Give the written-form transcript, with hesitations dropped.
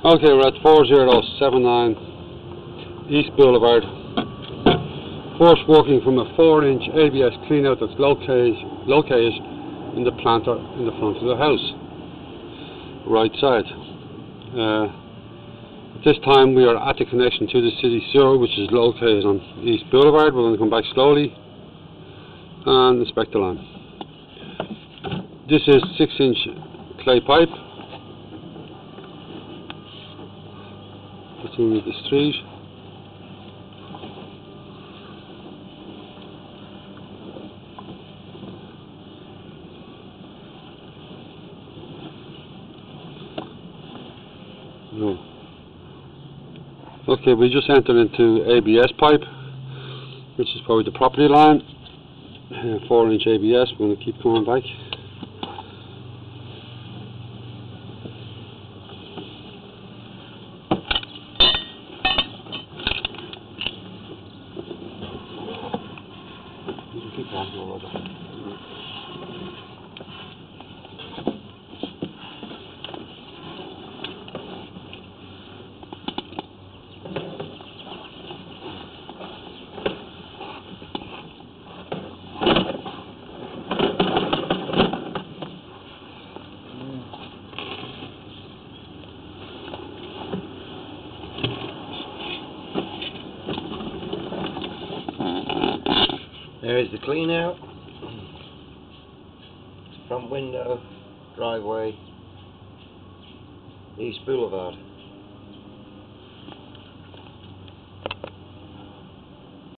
Okay, we're at 4079 East Boulevard. First working from a 4-inch ABS cleanout that's located in the planter in the front of the house, right side. At this time we are at the connection to the city sewer, which is located on East Boulevard. We're going to come back slowly and inspect the line. This is 6-inch clay pipe. That's in the street. No. Okay, we just entered into ABS pipe, which is probably the property line. 4-inch ABS. We're going to keep coming back. Keep on. There's the clean out, front window, driveway, East Boulevard.